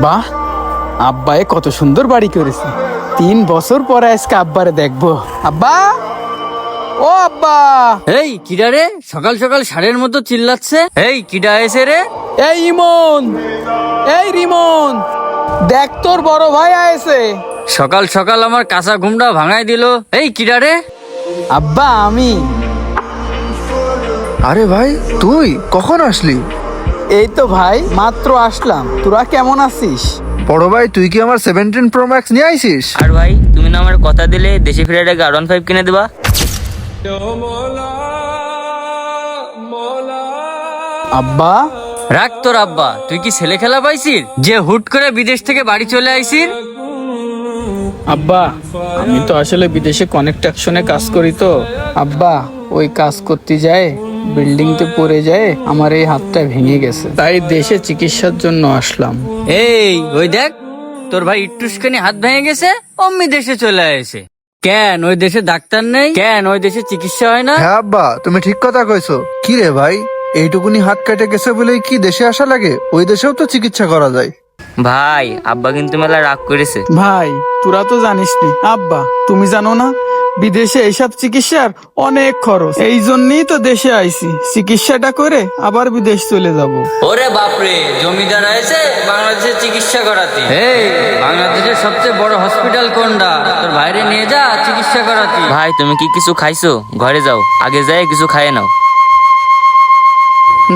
বাহ, আব্বায়ে কত সুন্দর বাড়ি করেছে। 3 বছর পরে আজকে আব্বারে দেখবো। আব্বা, ও আব্বা। এই কিডা রে, সকাল সকাল ষাঁড়ের মতো চিল্লাচ্ছে? এই কিডা এসে রে? এই ইমন, এই রিমন, দেখ তোর বড় ভাই আয়েছে। সকাল সকাল আমার কাঁচা ঘুমটা ভাঙাই দিল। এই কিডা রে? আব্বা আমি। আরে ভাই, তুই কখন আসলি? এই তো ভাই মাত্র আসলাম। তোরা কেমন আছিস? বড় ভাই, তুই কি আমার 17 Pro Max নিয়ে আইছিস? আর ভাই, তুমি না আমার কথা দিলে দেশে ফিরে আগে R15 কিনে দেবা। আব্বা, রাখ তোর আব্বা, তুই কি ছেলে খেলা পাইছিস যে হুট করে বিদেশ থেকে বাড়ি চলে আইছিস? আব্বা আমি তো আসলে বিদেশে কনেকট্রাকশনে কাজ করি তো। আব্বা ওই কাজ করতে যায় বিল্ডিংতে পড়ে যায়, আমার এই হাতটা ভেঙে গেছে, তাই দেশে চিকিৎসার জন্য আসলাম। এই ওই দেখ, তোর ভাই ইট্টুসখানি হাত ভেঙে গেছে, অমনি দেশে চলে আসে। কেন ওই দেশে ডাক্তার নেই? কেন ওই দেশে চিকিৎসা হয় না? হ্যাঁ আব্বা, তুমি ঠিক কথা কইছো। কি রে ভাই, এইটুকুনি হাত কেটে গেছে বলেই কি দেশে আসা লাগে? ওই দেশেও তো চিকিৎসা করা যায়। ভাই, আব্বা কিন্তু মেলা রাগ করেছে। ভাই তোরা তো জানিস নি, আব্বা তুমি জানো না বিদেশে এইসব চিকিৎসার অনেক খরচ, এই জন্যই তো দেশে আইছি, চিকিৎসাটা করে আবার বিদেশ চলে যাব। ওরে বাপরে, জমিদার আছে বাংলাদেশে চিকিৎসা করাতে। এই বাংলাদেশের সবচেয়ে বড় হসপিটাল কোনটা? তোর বাইরে নিয়ে যা চিকিৎসা করাতে। ভাই, তুমি কি কিছু খাইছো? ঘরে যাও, আগে যাই কিছু খাইয়ে নাও।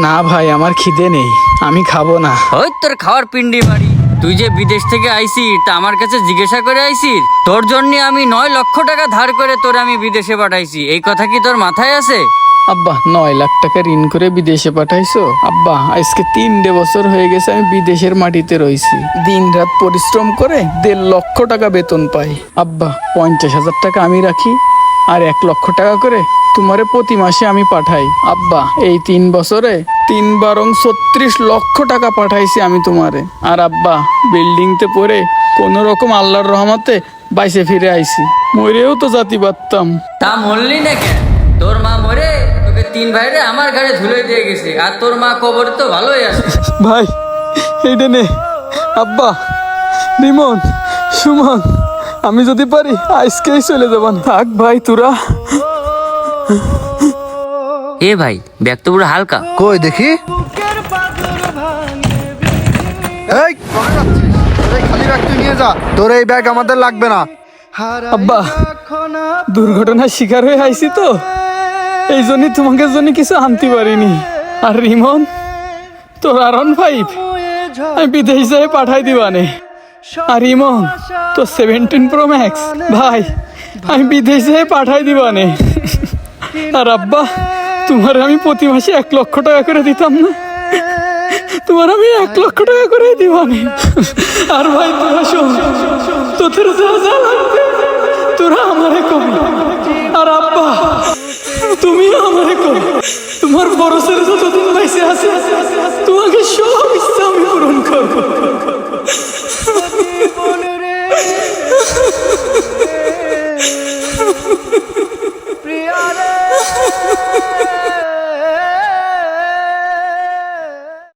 না ভাই, আমার খিদে নেই, আমি খাবো না। ওই তোর খাওয়ার পিন্ডি বাড়ি। তুই যে বিদেশ থেকে আইসি তা আমার কাছে জিজ্ঞাসা করে আইসিস? তোর জন্য আমি 9 লক্ষ টাকা ধার করে তোর আমি বিদেশে পাঠাইছি, এই কথা কি তোর মাথায় আছে? আব্বা 9 লাখ টাকা ঋণ করে বিদেশে পাঠাইছো? আব্বা আজকে 3 বছর হয়ে গেছে আমি বিদেশের মাটিতে রইছি, দিন রাত পরিশ্রম করে 1.5 লক্ষ টাকা বেতন পাই। আব্বা 50,000 টাকা আমি রাখি, আর 1 লক্ষ টাকা করে তোমারে প্রতি মাসে আমি পাঠাই। আব্বা এই 3 বছরে 3 বারং 36 লক্ষ টাকা পাঠাইছি আমি তোমারে। আর আব্বা বিল্ডিংতে পড়ে কোন রকম আল্লাহর রহমতে বাইসে ফিরে আইছি, মরেও তো জাতি পারতাম। তা মরলি না কেন? তোর মা মরে তোকে 3 ভাইরে আমার ঘাড়ে ঝুলে দিয়ে গেছে, আর তোর মা কবরে তো ভালোই আছে। ভাই এইটা নে। আব্বা, রিমন, সুমন, আমি যদি পারি আজকেই চলে যাব। থাক ভাই তোরা। এ ভাই, ব্যাগ তো পুরো হালকা। কই দেখি। এই কনে যাচ্ছিস? এই খালি ব্যাগ তুই নিয়ে যা, তোর এই ব্যাগ আমাদের লাগবে না। আব্বা দুর্ঘটনার শিকার হয়ে আইছি তো, এই জন্যই তোমাকে জন্য কিছু আনতে পারিনি। আর রিমন, তোর R15 আমি বিদেশ যাই পাঠাই দিবানে। আর রিমন তোর 17 Pro Max ভাই আমি বিদেশ যাই পাঠাই দিবানে। আর আব্বা তোমার আমি প্রতি মাসে 1 লক্ষ টাকা করে দিতাম না, তোমার আমি 1 লক্ষ টাকা করে দিবানে। আর ভাই তোরা শোন, তোদের যা যা লাগবে তোরা আমারে কবি। আর আব্বা তুমি আমারে কবি, তোমার বড় ছেলে যতদিন বাইসে আছে